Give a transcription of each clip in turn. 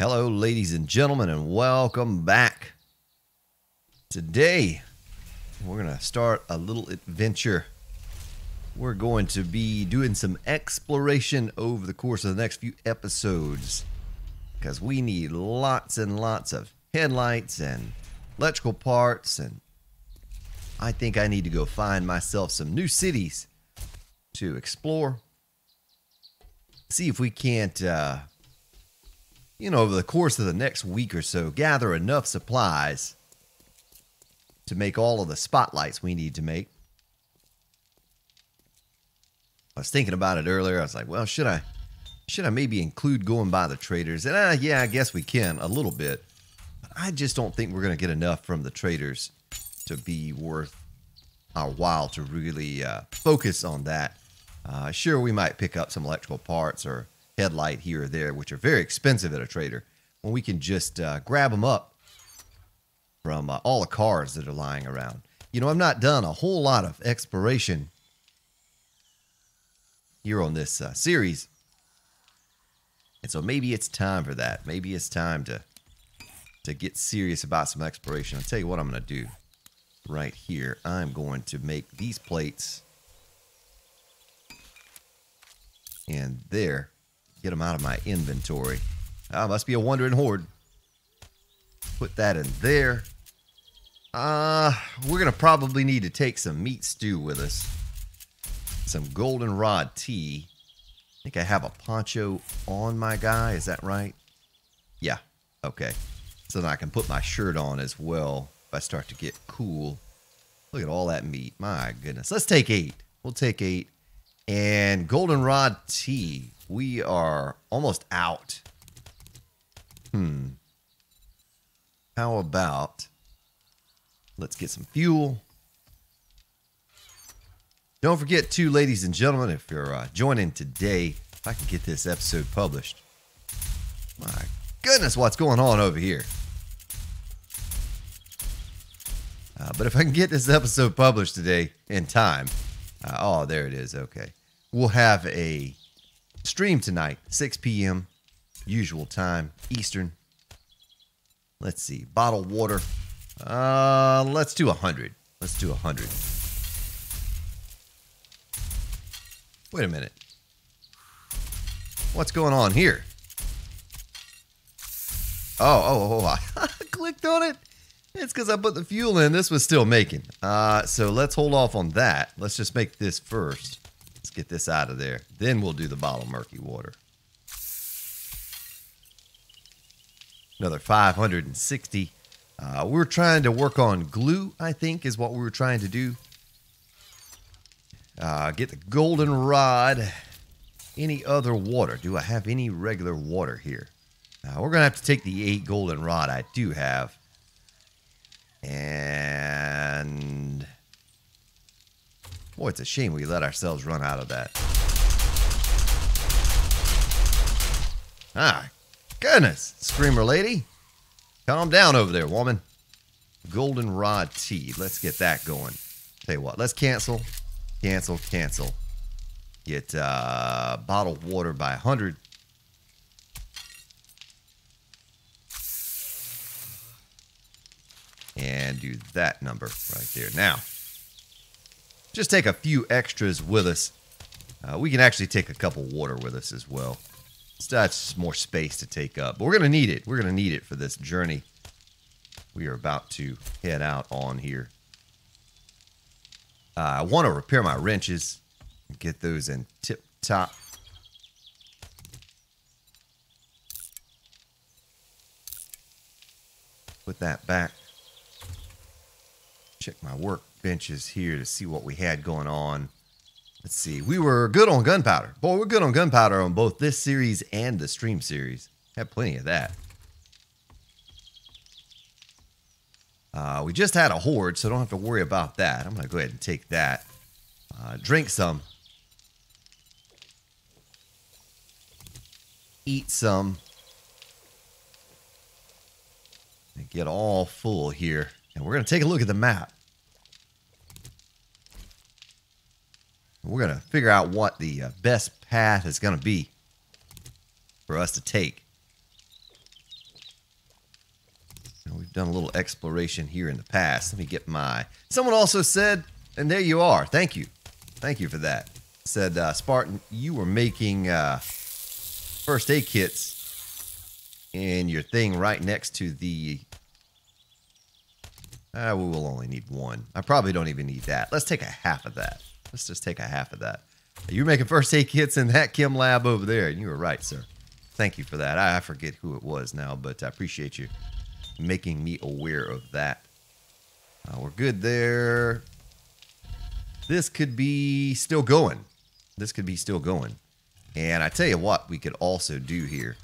Hello, ladies and gentlemen, and welcome back. Today, we're going to start a little adventure. We're going to be doing some exploration over the course of the next few episodes because we need lots and lots of headlights and electrical parts, and I think I need to go find myself some new cities to explore. See if we can't, over the course of the next week or so, gather enough supplies to make all of the spotlights we need to make. I was thinking about it earlier. I was like, well, should I maybe include going by the traders? And yeah, I guess we can a little bit. But I just don't think we're going to get enough from the traders to be worth our while to really focus on that. Sure, we might pick up some electrical parts or headlight here or there, which are very expensive at a trader, when we can just grab them up from all the cars that are lying around. You know, I've not done a whole lot of exploration here on this series, and so maybe it's time for that. Maybe it's time to get serious about some exploration. I'll tell you what I'm going to do right here. I'm going to make these plates, and there. Get them out of my inventory. Must be a wandering horde. Put that in there. We're going to probably need to take some meat stew with us. Some goldenrod tea. I think I have a poncho on my guy. Is that right? Yeah. Okay. So then I can put my shirt on as well if I start to get cool. Look at all that meat. My goodness. Let's take 8. We'll take 8. And goldenrod tea. We are almost out. How about let's get some fuel. Don't forget too, ladies and gentlemen, if you're joining today, if I can get this episode published. My goodness, what's going on over here? But if I can get this episode published today in time. Oh, there it is. Okay. We'll have a stream tonight, 6 p.m. usual time, Eastern. Let's see, bottled water. Let's do 100. Let's do 100. Wait a minute. What's going on here? Oh, I clicked on it. It's because I put the fuel in. This was still making. So let's hold off on that. Let's just make this first. Let's get this out of there. Then we'll do the bottled murky water. Another 560. We're trying to work on glue, I think, is what we were trying to do. Get the goldenrod. Any other water? Do I have any regular water here? We're going to have to take the 8 goldenrod I do have. And boy, it's a shame we let ourselves run out of that. Goodness, screamer lady. Calm down over there, woman. Goldenrod tea. Let's get that going. Tell you what, let's cancel. Cancel. Get bottled water by 100. And do that number right there. Now, just take a few extras with us. We can actually take a couple water with us as well. So that's more space to take up. But we're going to need it. We're going to need it for this journey we are about to head out on here. I want to repair my wrenches and get those in tip-top. Put that back. Check my workbenches here to see what we had going on. Let's see. We were good on gunpowder. Boy, we're good on gunpowder on both this series and the stream series. Had plenty of that. We just had a horde, so don't have to worry about that. I'm going to go ahead and take that. Drink some. Eat some. And get all full here. And we're going to take a look at the map. We're going to figure out what the best path is going to be for us to take. done a little exploration here in the past. Let me get my... Someone also said, and there you are. Thank you. Thank you for that. Said, Spartan, you were making first aid kits in your thing right next to the... we will only need one. I probably don't even need that. Let's take a half of that. Let's just take a half of that. You're making first aid kits in that chem lab over there, and you were right, sir. Thank you for that. I forget who it was now, but I appreciate you making me aware of that. We're good there. This could be still going. This could be still going. And I tell you what we could also do here.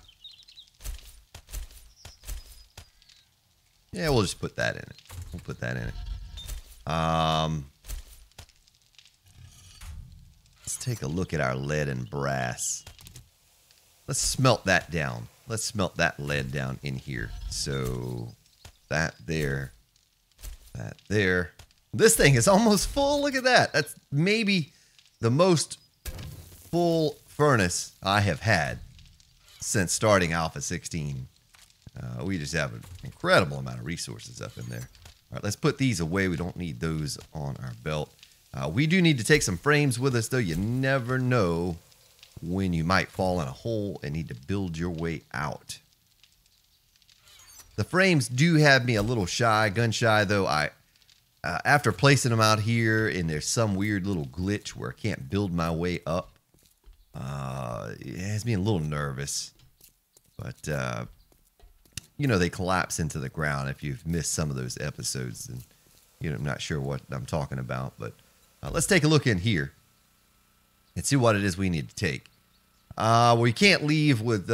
Yeah, we'll just put that in it. We'll put that in it. Let's take a look at our lead and brass. Let's smelt that down. Let's smelt that lead down in here. So that there. That there. This thing is almost full. Look at that. That's maybe the most full furnace I have had since starting Alpha 16. We just have an incredible amount of resources up in there. All right, let's put these away. We don't need those on our belt. We do need to take some frames with us, though. You never know when you might fall in a hole and need to build your way out. The frames do have me a little shy, gun shy, though. After placing them out here and there's some weird little glitch where I can't build my way up, it has me a little nervous. But, you know, they collapse into the ground. If you've missed some of those episodes, then, you know, I'm not sure what I'm talking about. But let's take a look in here and see what it is we need to take. Well, you can't leave with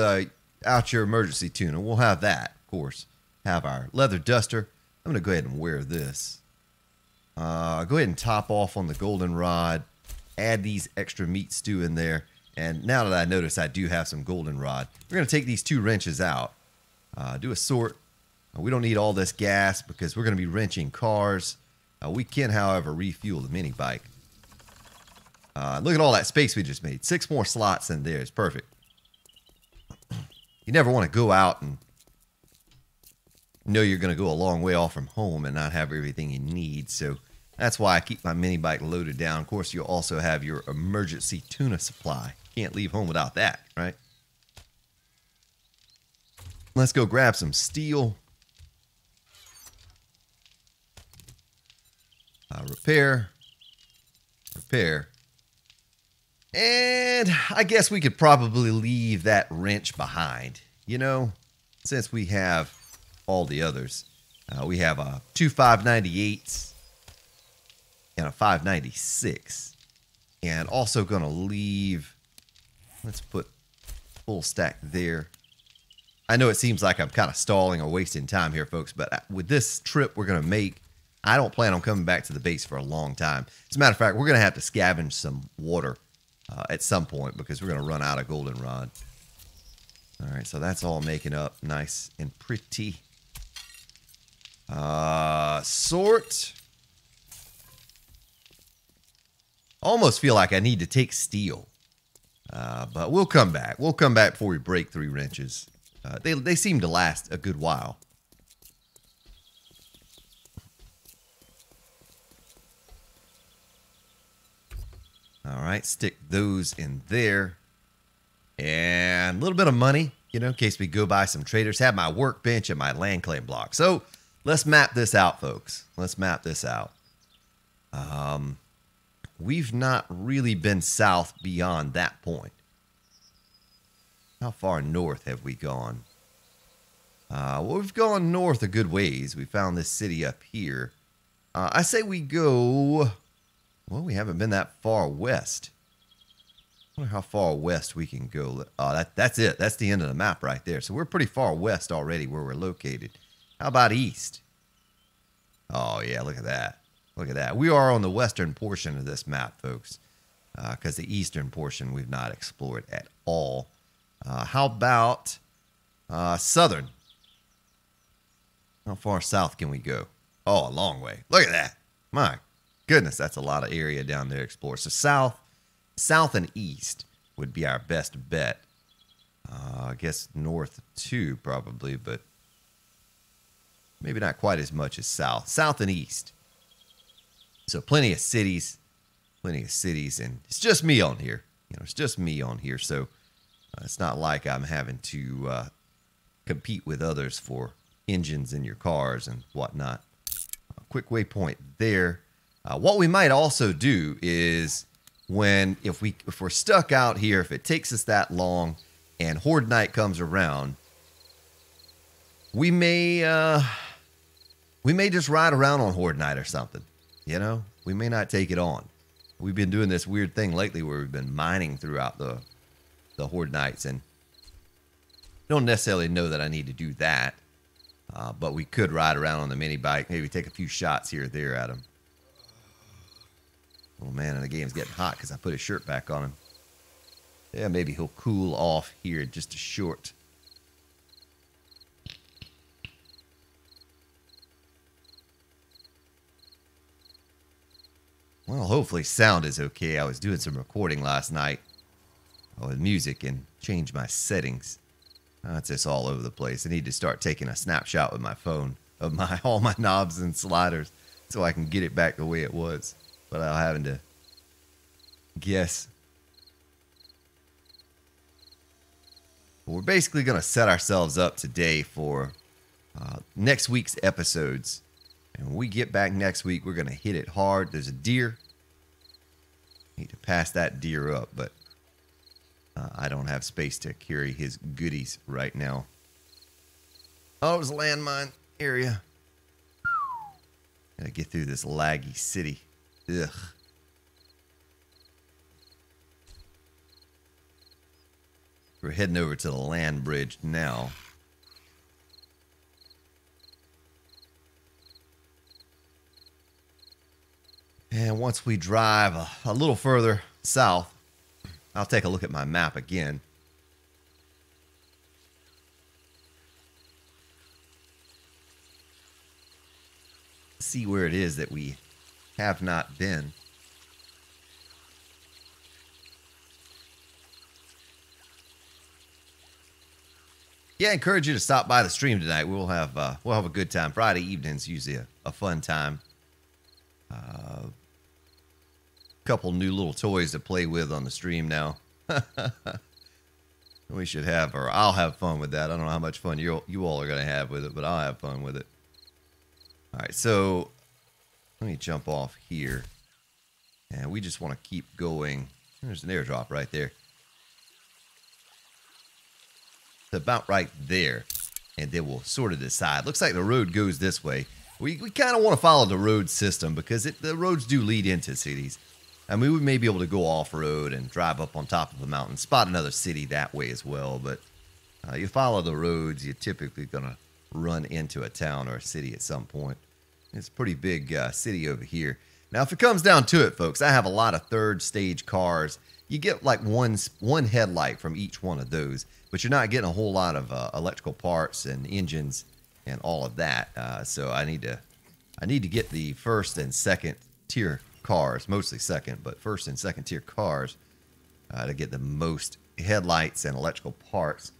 out your emergency tuna. We'll have that, of course. Have our leather duster. I'm going to go ahead and wear this. Go ahead and top off on the goldenrod. Add these extra meat stew in there. And now that I notice I do have some goldenrod, we're going to take these 2 wrenches out. Do a sort. We don't need all this gas because we're going to be wrenching cars. We can, however, refuel the mini bike. Look at all that space we just made. 6 more slots in there. It's perfect. You never want to go out and know you're going to go a long way off from home and not have everything you need. So that's why I keep my mini bike loaded down. Of course, you'll also have your emergency tuna supply. Can't leave home without that, right? Let's go grab some steel. Repair. Repair. And I guess we could probably leave that wrench behind, you know, since we have all the others. We have 2 598s and a 596. And also going to leave, let's put full stack there. I know it seems like I'm kind of stalling or wasting time here, folks, but with this trip we're going to make, I don't plan on coming back to the base for a long time. As a matter of fact, we're going to have to scavenge some water at some point because we're going to run out of goldenrod. All right, so that's all making up nice and pretty. Sort. Almost feel like I need to take steel, but we'll come back. We'll come back before we break 3 wrenches. They seem to last a good while. All right, stick those in there. And a little bit of money, you know, in case we go buy some traders. Have my workbench and my land claim block. So let's map this out, folks. Let's map this out. We've not really been south beyond that point. How far north have we gone? Well, we've gone north a good ways. We found this city up here. I say we go... Well, we haven't been that far west. I wonder how far west we can go. That's it. That's the end of the map right there. So we're pretty far west already where we're located. How about east? Oh, yeah, look at that. Look at that. We are on the western portion of this map, folks, because the eastern portion we've not explored at all. How about southern? How far south can we go? Oh, a long way. Look at that. My goodness, that's a lot of area down there to explore. So south and east would be our best bet. I guess north too, probably, but Maybe not quite as much as south. South and east. So plenty of cities. Plenty of cities. And it's just me on here. You know, it's just me on here. So it's not like I'm having to compete with others for engines in your cars and whatnot. A quick waypoint there. What we might also do is if we're stuck out here, if it takes us that long and Horde Night comes around, we may just ride around on Horde Night or something. You know, we may not take it on. We've been doing this weird thing lately where we've been mining throughout the Horde Nights, and don't necessarily know that I need to do that. But we could ride around on the mini bike, maybe take a few shots here or there at him. Oh man, and the game's getting hot because I put his shirt back on him. Yeah, maybe he'll cool off here just a short. Well, hopefully sound is okay. I was doing some recording last night with music and changed my settings. It's just all over the place. I need to start taking a snapshot with my phone of all my knobs and sliders so I can get it back the way it was. But I'm having to guess. We're basically going to set ourselves up today for next week's episodes. And when we get back next week, we're going to hit it hard. There's a deer. Need to pass that deer up, but I don't have space to carry his goodies right now. Oh, it was a landmine area. Gotta get through this laggy city. Ugh. We're heading over to the land bridge now. And once we drive a little further south, I'll take a look at my map again. See where it is that we have not been. Yeah, I encourage you to stop by the stream tonight. We'll have a good time. Friday evening's usually a fun time. Couple new little toys to play with on the stream now. We should have, or I'll have fun with that. I don't know how much fun you all are going to have with it, but I'll have fun with it. All right, so let me jump off here. And we just want to keep going. There's an airdrop right there. It's about right there. And then we'll sort of decide. Looks like the road goes this way. We kind of want to follow the road system because the roads do lead into cities. I mean, we may be able to go off-road and drive up on top of a mountain, spot another city that way as well. But you follow the roads, you're typically going to run into a town or a city at some point. It's a pretty big city over here. Now, if it comes down to it, folks, I have a lot of third-stage cars. You get like one headlight from each one of those, but you're not getting a whole lot of electrical parts and engines and all of that. So I need to get the first and second tier cars, mostly second, but first and second tier cars to get the most headlights and electrical parts.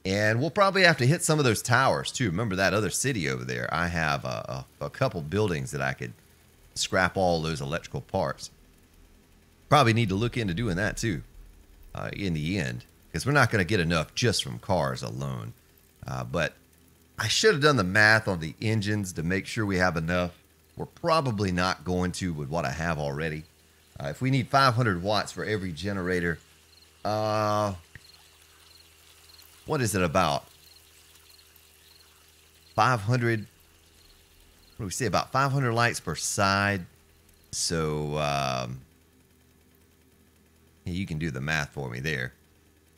And we'll probably have to hit some of those towers too. Remember that other city over there? I have a couple buildings that I could scrap all those electrical parts. Probably need to look into doing that too in the end, because we're not going to get enough just from cars alone. But I should have done the math on the engines to make sure we have enough. We're probably not going to with what I have already. If we need 500 watts for every generator, what is it about? 500, what do we say, about 500 lights per side. So, yeah, you can do the math for me there.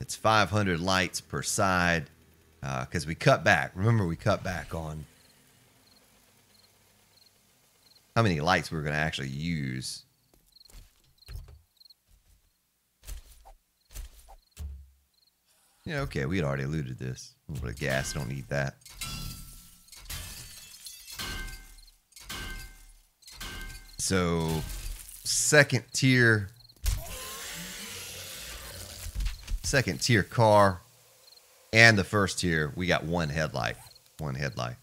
It's 500 lights per side because we cut back. Remember, we cut back on how many lights we're going to actually use. Yeah, okay, we had already looted this. A little bit of gas, don't need that. So, second tier car and the first tier, we got one headlight. One headlight.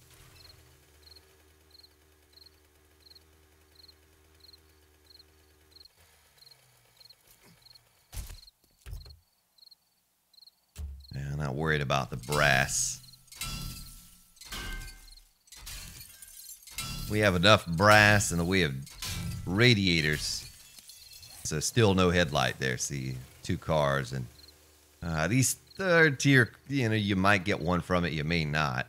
I'm not worried about the brass. We have enough brass in the way of radiators. So still no headlight there. See, 2 cars. And these third tier, you might get one from it. You may not.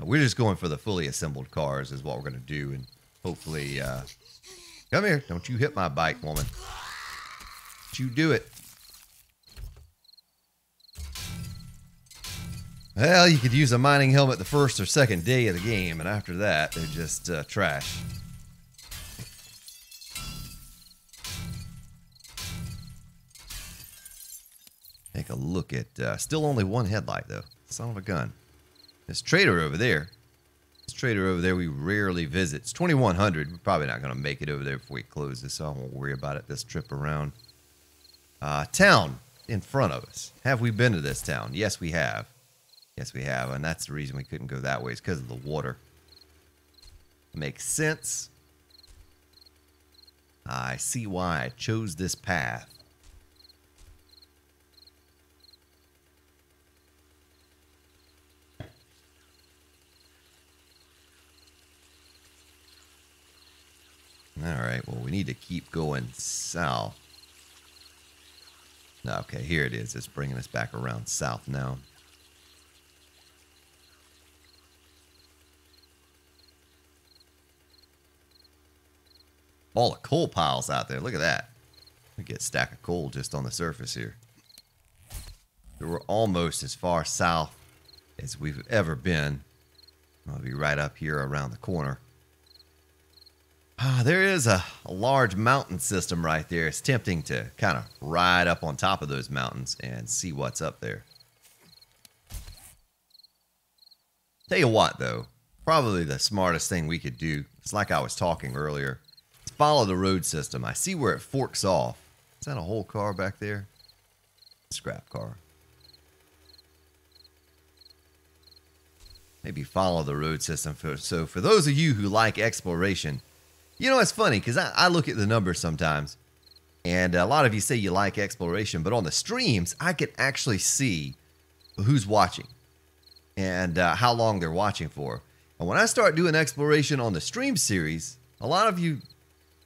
We're just going for the fully assembled cars is what we're going to do. And hopefully, come here. Don't you hit my bike, woman. Don't you do it. Well, you could use a mining helmet the first or second day of the game, and after that, they're just trash. Take a look at, still only one headlight, though. Son of a gun. This trader over there, we rarely visit. It's 2100. We're probably not going to make it over there before we close this, so I won't worry about it this trip around. Town in front of us. Have we been to this town? Yes, we have. Yes, we have, and that's the reason we couldn't go that way, is because of the water. Makes sense. I see why I chose this path. Alright, well, we need to keep going south. Okay, here it is. It's bringing us back around south now. All the coal piles out there. Look at that. We get a stack of coal just on the surface here. We're almost as far south as we've ever been. I'll be right up here around the corner. There is a large mountain system right there. It's tempting to kind of ride up on top of those mountains and see what's up there. Tell you what, though. Probably the smartest thing we could do. It's like I was talking earlier. Follow the road system. I see where it forks off. Is that a whole car back there? Scrap car. Maybe follow the road system. So for those of you who like exploration, it's funny because I look at the numbers sometimes, and a lot of you say you like exploration, but on the streams, I can actually see who's watching and how long they're watching for. And when I start doing exploration on the stream series, a lot of you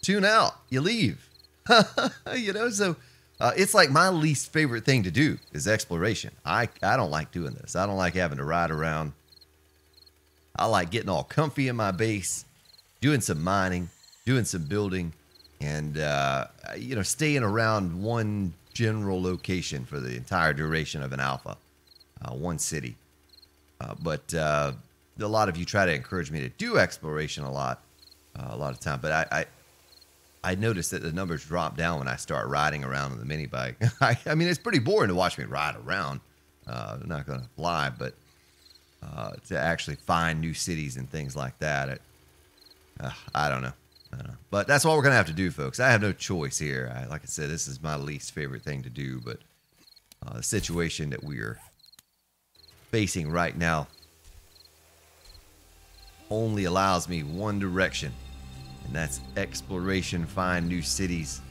tune out. You leave. So it's like my least favorite thing to do is exploration. I don't like doing this. I don't like having to ride around. I like getting all comfy in my base, doing some mining, doing some building, and, staying around one general location for the entire duration of an alpha, one city. But a lot of you try to encourage me to do exploration a lot of time, but I noticed that the numbers drop down when I start riding around on the mini bike. I mean, it's pretty boring to watch me ride around. I'm not going to lie, but to actually find new cities and things like that, I don't know. But that's what we're going to have to do, folks. I have no choice here. Like I said, this is my least favorite thing to do, but the situation that we are facing right now only allows me one direction. And that's exploration, find new cities.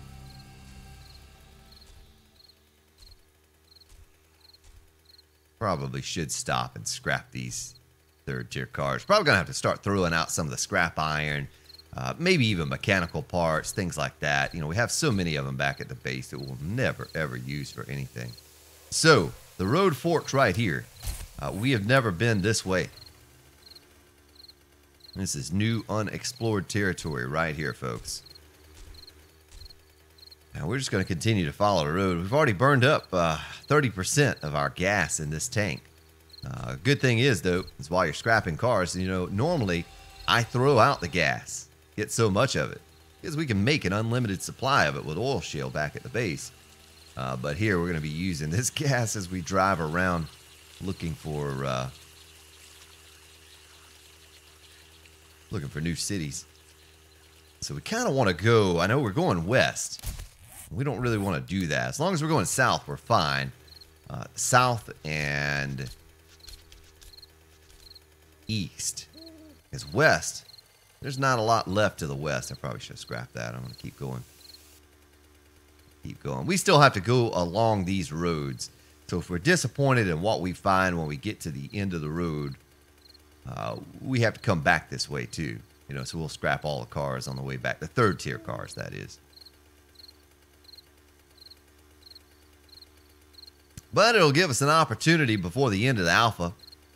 Probably should stop and scrap these third-tier cars. Probably going to have to start throwing out some of the scrap iron, maybe even mechanical parts, things like that. We have so many of them back at the base that we'll never, ever use for anything. So, the road forks right here. We have never been this way. This is new unexplored territory right here, folks. Now we're just going to continue to follow the road. We've already burned up 30% of our gas in this tank. Good thing is, though, is while you're scrapping cars, normally I throw out the gas, get so much of it, because we can make an unlimited supply of it with oil shale back at the base. But here we're going to be using this gas as we drive around looking for new cities. So we kind of want to go, I know we're going west. We don't really want to do that. As long as we're going south, we're fine. South and east. Because west, there's not a lot left to the west. I probably should scrap that. I'm going to keep going. Keep going. We still have to go along these roads So if we're disappointed in what we find when we get to the end of the road, we have to come back this way too. You know, so we'll scrap all the cars on the way back. The third tier cars, that is. But it'll give us an opportunity before the end of the alpha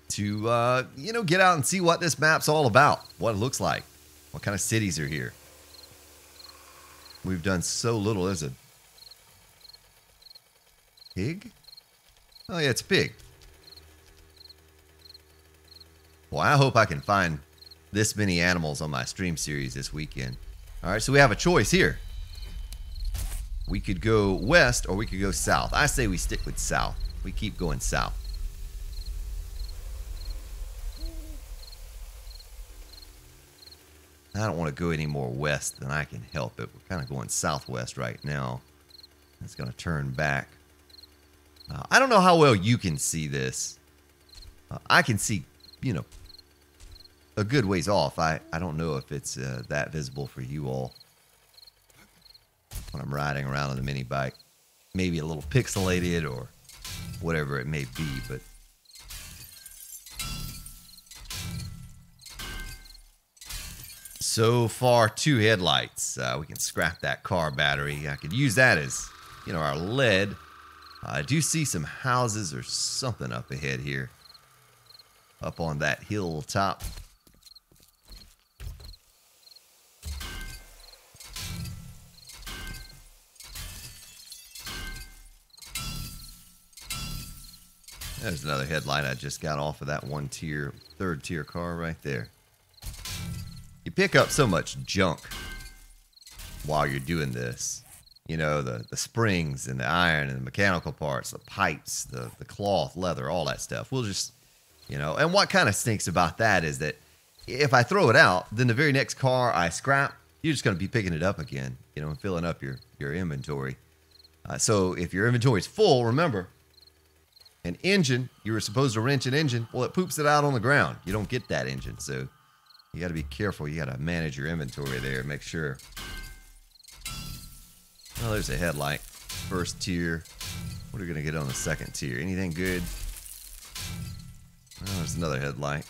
to, you know, get out and see what this map's all about. What it looks like. What kind of cities are here. We've done so little. There's a pig? Oh, yeah, it's a pig. Well, I hope I can find this many animals on my stream series this weekend. All right, so we have a choice here. We could go west or we could go south. I say we stick with south. We keep going south. I don't want to go any more west than I can help it. We're kind of going southwest right now. It's going to turn back. I don't know how well you can see this. I can see, you know, a good ways off. I don't know if it's that visible for you all when I'm riding around on the mini bike. Maybe a little pixelated or whatever it may be, but so far 2 headlights. We can scrap that car battery. I could use that as, you know, our lead. I do see some houses or something up ahead here. Up on that hilltop. There's another headlight I just got off of that third tier car right there. You pick up so much junk while you're doing this. You know, the springs and the iron and the mechanical parts, the pipes, the cloth, leather, all that stuff. We'll just, you know, and what kind of stinks about that is that if I throw it out, then the very next car I scrap, you're just going to be picking it up again, you know, and filling up your inventory. So if your inventory is full, remember, an engine, you were supposed to wrench an engine, well, it poops it out on the ground. You don't get that engine, so you got to be careful. You got to manage your inventory there and make sure. Oh, there's a headlight. First tier. What are we going to get on the second tier? Anything good? Oh, there's another headlight.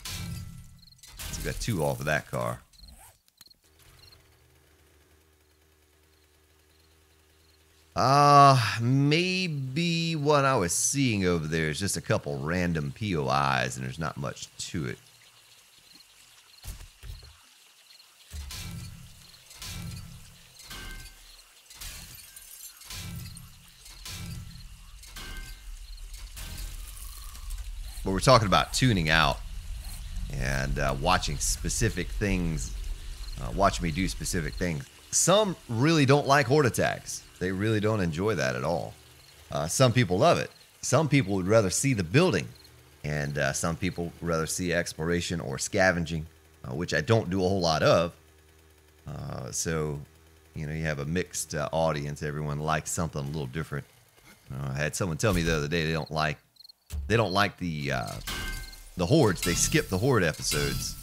So we got 2 off of that car. Maybe what I was seeing over there is just a couple random POIs and there's not much to it. But we're talking about tuning out and watching specific things, watching me do specific things. Some really don't like horde attacks. They really don't enjoy that at all. Some people love it. Some people would rather see the building. And some people would rather see exploration or scavenging, which I don't do a whole lot of. So, you know, you have a mixed audience. Everyone likes something a little different. I had someone tell me the other day they don't like the hordes. They skip the horde episodes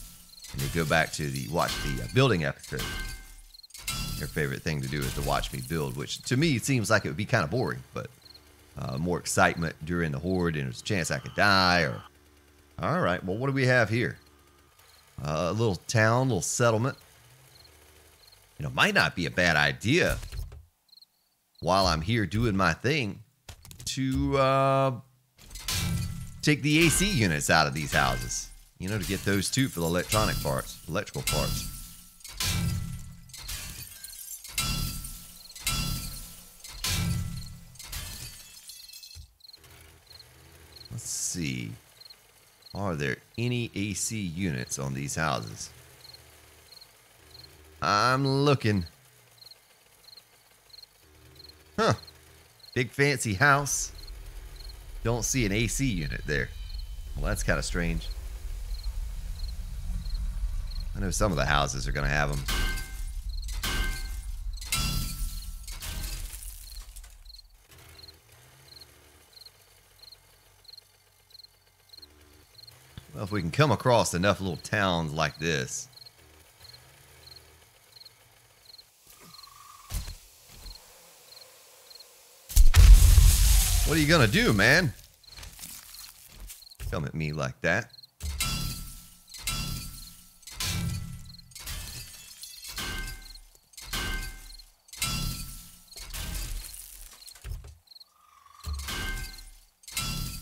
and they go back to watch the building episode. Their favorite thing to do is to watch me build, which to me it seems like it would be kind of boring, but more excitement during the horde and there's a chance I could die. Or all right, well, what do we have here? A little town, little settlement. You know, might not be a bad idea while I'm here doing my thing to take the AC units out of these houses. You know, to get those too for the electronic parts, electrical parts. Let's see. Are there any AC units on these houses? I'm looking. Huh. Big fancy house. Don't see an AC unit there. Well, that's kind of strange. I know some of the houses are going to have them. Well, if we can come across enough little towns like this. What are you going to do, man? Come at me like that.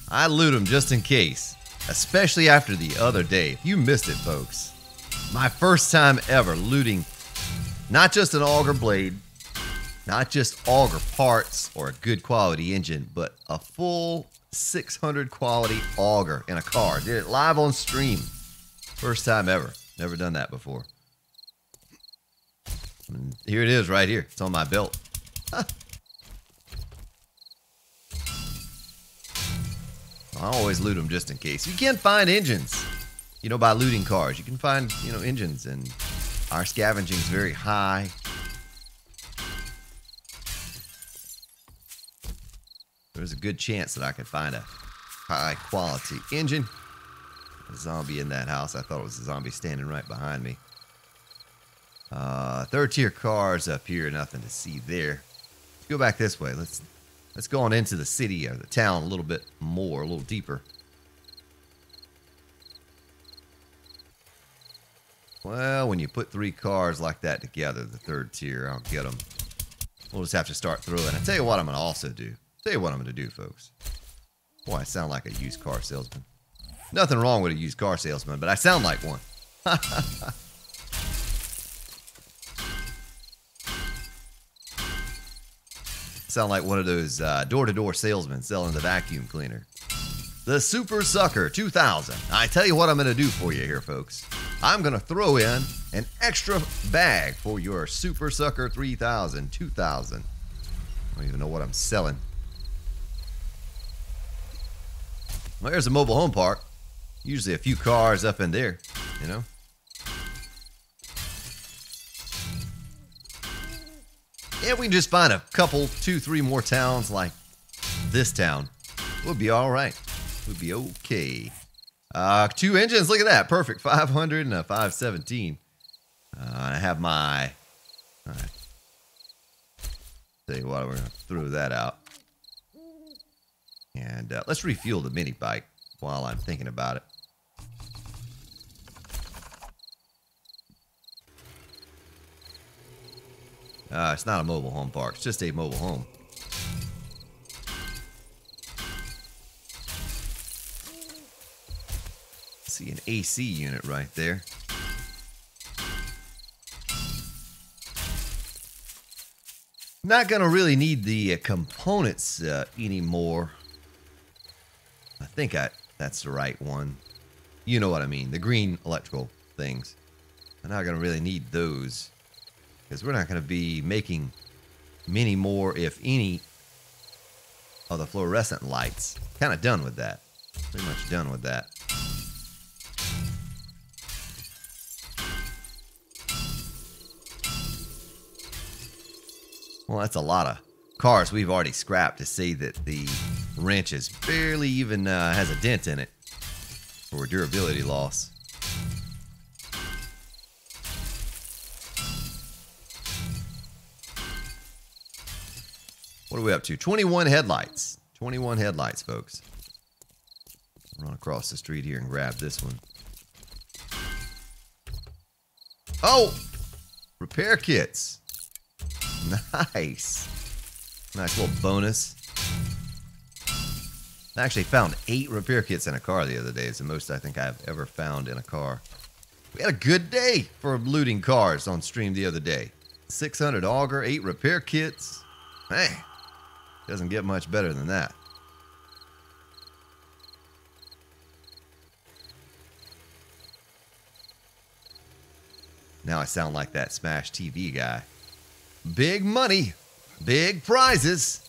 I loot them just in case, especially after the other day. If you missed it, folks, my first time ever looting not just an auger blade, not just auger parts or a good quality engine, but a full 600 quality auger in a car. Did it live on stream. First time ever. Never done that before. And here it is right here. It's on my belt. I always loot them just in case. You can't find engines, you know, by looting cars. You can find, you know, engines, and our scavenging is very high. There's a good chance that I could find a high quality engine. A zombie in that house. I thought it was a zombie standing right behind me. Third tier cars up here. Nothing to see there. Let's go back this way. Let's go on into the city or the town a little bit more, a little deeper. Well, when you put 3 cars like that together, the third tier, I'll get them. We'll just have to start throwing. I tell you what I'm going to also do. Tell you what I'm going to do, folks. Boy, I sound like a used car salesman. Nothing wrong with a used car salesman, but I sound like one. Sound like one of those door-to-door salesmen selling the vacuum cleaner. The Super Sucker 2000. I tell you what I'm going to do for you here, folks. I'm going to throw in an extra bag for your Super Sucker 3000, 2000. I don't even know what I'm selling. Well, there's a mobile home park. Usually a few cars up in there, you know. Yeah, we can just find a couple, 2, 3 more towns like this town. We'll be all right. We'll be okay. 2 engines. Look at that. Perfect. 500 and a 517. I have my... All right. Tell you what, we're going to throw that out. And let's refuel the mini bike while I'm thinking about it. It's not a mobile home park. It's just a mobile home. See an AC unit right there. Not going to really need the components anymore. I think that's the right one. You know what I mean. The green electrical things. I'm not going to really need those. Because we're not going to be making many more, if any, of the fluorescent lights. Kind of done with that. Pretty much done with that. Well, that's a lot of cars we've already scrapped to say that the wrench is barely even has a dent in it for durability loss. What are we up to? 21 headlights. 21 headlights, folks. Run across the street here and grab this one. Oh! Repair kits. Nice. Nice little bonus. I actually found 8 repair kits in a car the other day. It's the most I think I've ever found in a car. We had a good day for looting cars on stream the other day. 600 auger, 8 repair kits. Hey. Doesn't get much better than that. Now I sound like that Smash TV guy. Big money, big prizes.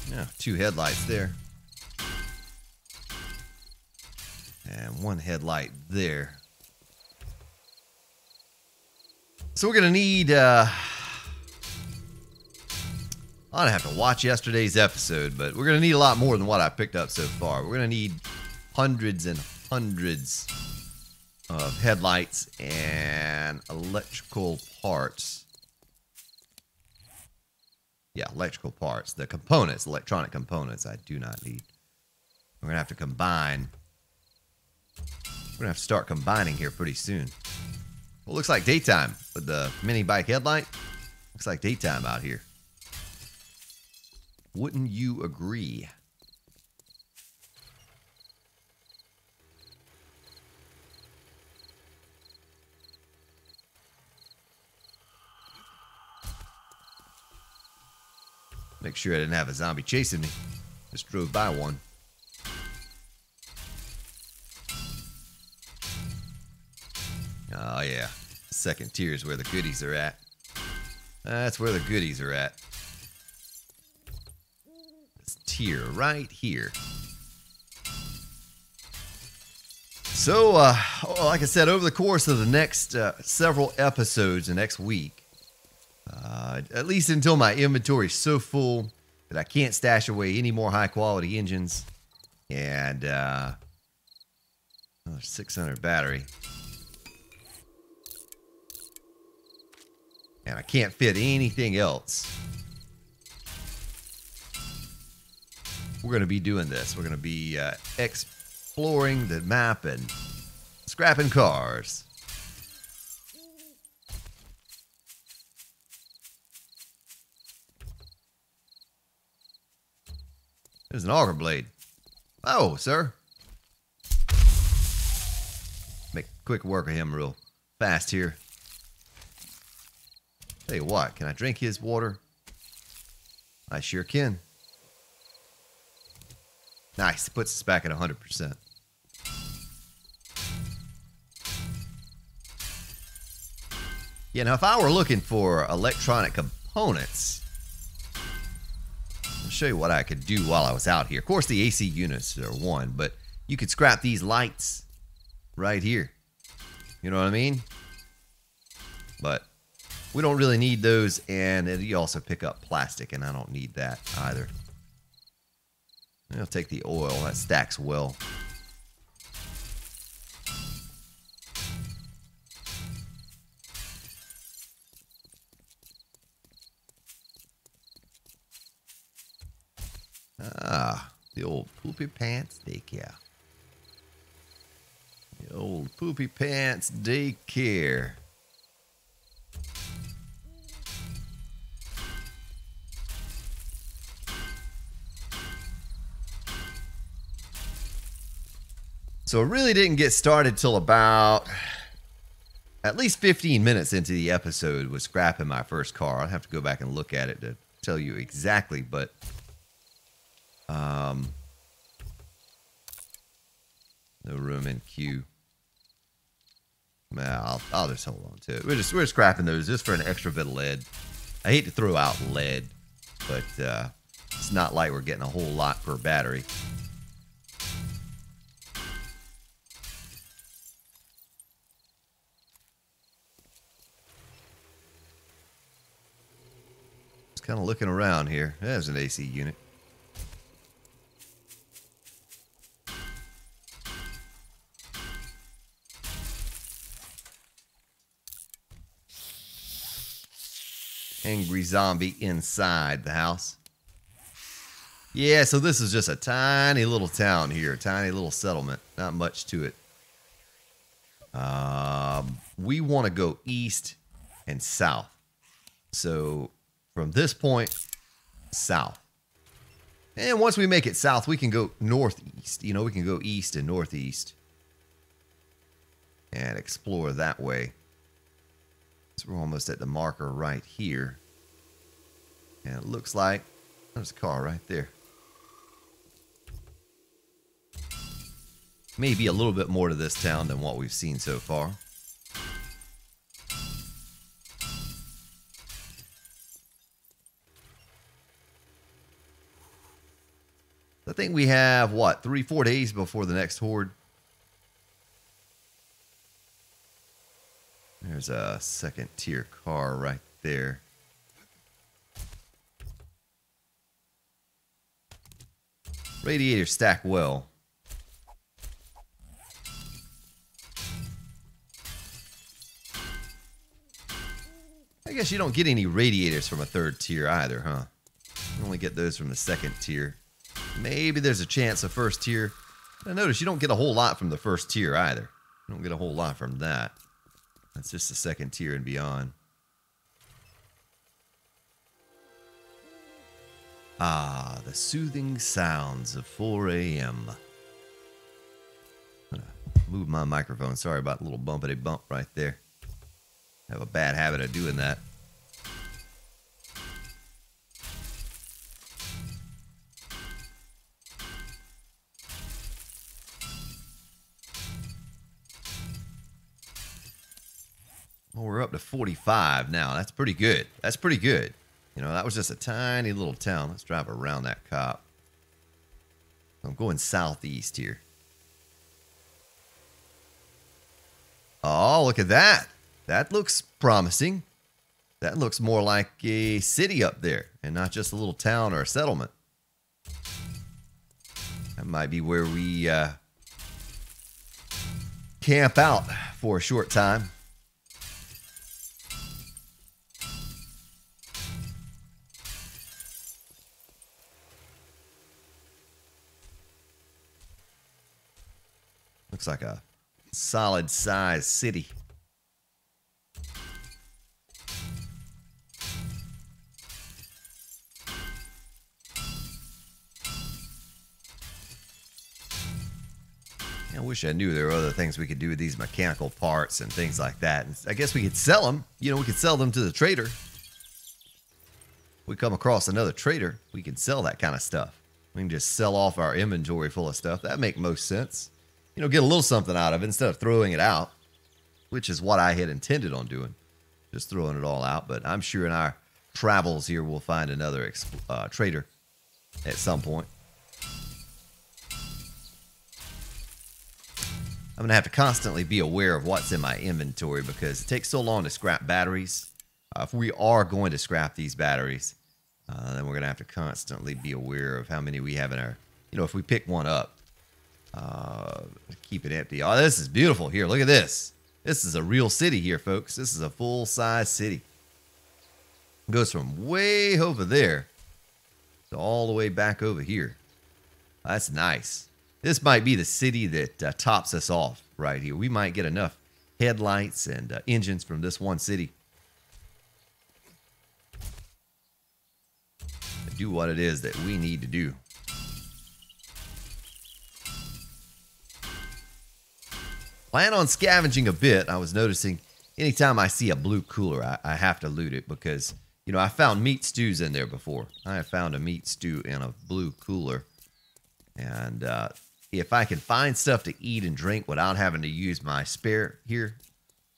Yeah, 2 headlights there. And 1 headlight there. So we're going to need... I'd have to watch yesterday's episode, but we're going to need a lot more than what I picked up so far. We're going to need hundreds and hundreds of headlights and electrical parts. Yeah, electrical parts. The components, electronic components, I do not need. We're going to have to combine. We're going to have to start combining here pretty soon. Well, looks like daytime with the mini bike headlight. Looks like daytime out here. Wouldn't you agree? Make sure I didn't have a zombie chasing me. Just drove by one. Oh yeah, second tier is where the goodies are at. That's where the goodies are at. This tier right here. So, like I said, over the course of the next several episodes, the next week, at least until my inventory is so full that I can't stash away any more high-quality engines, and 600 battery. And I can't fit anything else. We're going to be doing this. We're going to be exploring the map and scrapping cars. There's an auger blade. Oh, sir. Make quick work of him real fast here. Tell you what, can I drink his water? I sure can. Nice, it puts us back at 100%. Yeah, now if I were looking for electronic components, I'll show you what I could do while I was out here. Of course, the AC units are one, but you could scrap these lights right here. You know what I mean? But we don't really need those, and you also pick up plastic, and I don't need that either. I'll take the oil. That stacks well. Ah, the old poopy pants daycare. The old poopy pants daycare. So it really didn't get started till about at least 15 minutes into the episode with scrapping my first car. I'll have to go back and look at it to tell you exactly, but no room in queue. Well, I'll just hold on to it. We're scrapping those just for an extra bit of lead. I hate to throw out lead, but it's not like we're getting a whole lot per battery. Kind of looking around here. There's an AC unit. Angry zombie inside the house. Yeah, so this is just a tiny little town here. Tiny little settlement. Not much to it. We want to go east and south. So from this point, south. And once we make it south, we can go northeast. You know, we can go east and northeast. And explore that way. So we're almost at the marker right here. And it looks like there's a car right there. Maybe a little bit more to this town than what we've seen so far. I think we have, what, 3-4 days before the next horde. There's a second tier car right there. Radiator stack well. I guess you don't get any radiators from a third tier either, huh? You only get those from the second tier. Maybe there's a chance of first tier. I notice you don't get a whole lot from the first tier either. You don't get a whole lot from that. That's just the second tier and beyond. Ah, the soothing sounds of 4 a.m. I'm gonna move my microphone. Sorry about the little bumpity bump right there. I have a bad habit of doing that. Well, we're up to 45 now. That's pretty good. That's pretty good. You know, that was just a tiny little town. Let's drive around that cop. I'm going southeast here. Oh, look at that. That looks promising. That looks more like a city up there and not just a little town or a settlement. That might be where we camp out for a short time. Looks like a solid sized city. I wish I knew there were other things we could do with these mechanical parts and things like that. And I guess we could sell them. You know, we could sell them to the trader. We come across another trader, we can sell that kind of stuff. We can just sell off our inventory full of stuff. That makes most sense. You know, get a little something out of it instead of throwing it out, which is what I had intended on doing, just throwing it all out. But I'm sure in our travels here, we'll find another trader at some point. I'm going to have to constantly be aware of what's in my inventory because it takes so long to scrap batteries. If we are going to scrap these batteries, then we're going to have to constantly be aware of how many we have in our, you know, if we pick one up. Keep it empty. Oh, this is beautiful here. Look at this. This is a real city here, folks. This is a full-size city. It goes from way over there to all the way back over here. That's nice. This might be the city that tops us off right here. We might get enough headlights and engines from this one city to do what it is that we need to do. Plan on scavenging a bit. I was noticing anytime I see a blue cooler, I have to loot it because, you know, I found meat stews in there before. I have found a meat stew in a blue cooler. And if I can find stuff to eat and drink without having to use my spare here,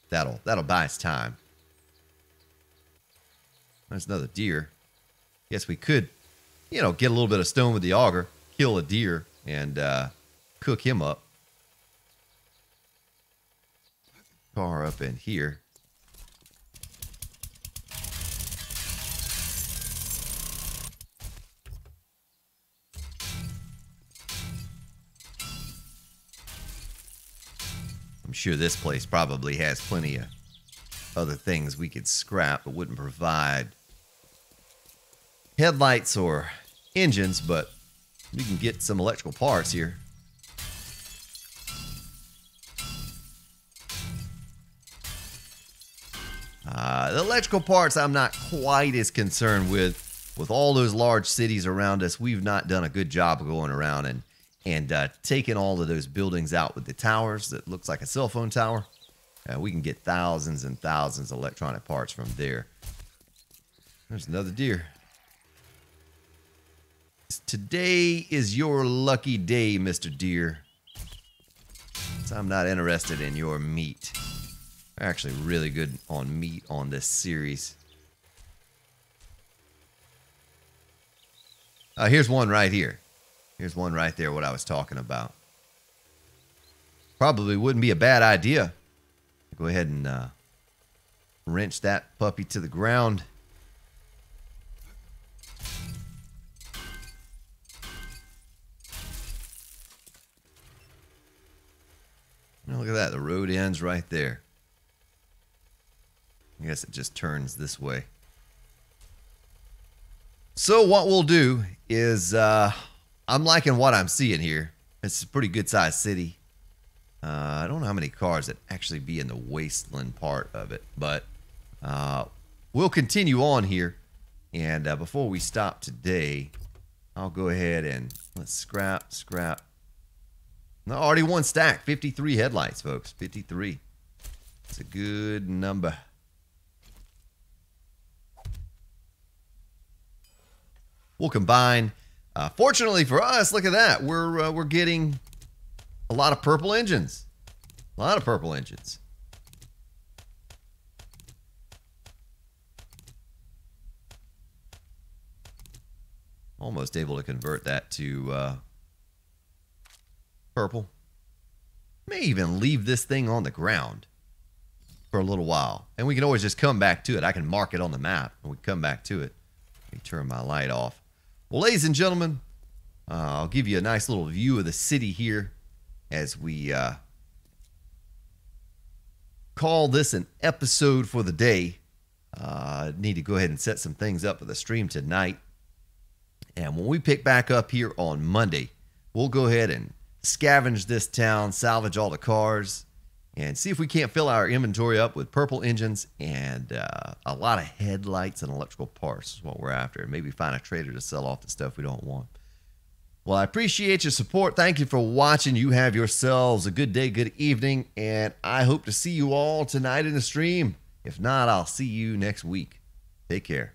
that'll buy us time. There's another deer. Guess we could, you know, get a little bit of stone with the auger, kill a deer, and cook him up. Car up in here. I'm sure this place probably has plenty of other things we could scrap but wouldn't provide headlights or engines, but we can get some electrical parts here. The electrical parts I'm not quite as concerned with. With all those large cities around us, we've not done a good job of going around and taking all of those buildings out with the towers that looks like a cell phone tower. We can get thousands and thousands of electronic parts from there. There's another deer. Today is your lucky day, Mr. Deer. So I'm not interested in your meat. They're actually really good on meat on this series. Here's one right here. Here's one right there, what I was talking about. Probably wouldn't be a bad idea. Go ahead and wrench that puppy to the ground. Now look at that. The road ends right there. I guess it just turns this way. So what we'll do is, I'm liking what I'm seeing here. It's a pretty good sized city. I don't know how many cars that actually be in the wasteland part of it, but we'll continue on here. And before we stop today, I'll go ahead and let's scrap. No, already one stack. 53 headlights, folks. 53. It's a good number. We'll combine. Fortunately for us, look at that. We're getting a lot of purple engines. A lot of purple engines. Almost able to convert that to purple. May even leave this thing on the ground for a little while. And we can always just come back to it. I can mark it on the map and we come back to it. Let me turn my light off. Well, ladies and gentlemen, I'll give you a nice little view of the city here as we call this an episode for the day. Need to go ahead and set some things up for the stream tonight. And when we pick back up here on Monday, we'll go ahead and scavenge this town, salvage all the cars, and see if we can't fill our inventory up with purple engines and a lot of headlights and electrical parts is what we're after. And maybe find a trader to sell off the stuff we don't want. Well, I appreciate your support. Thank you for watching. You have yourselves a good day, good evening, and I hope to see you all tonight in the stream. If not, I'll see you next week. Take care.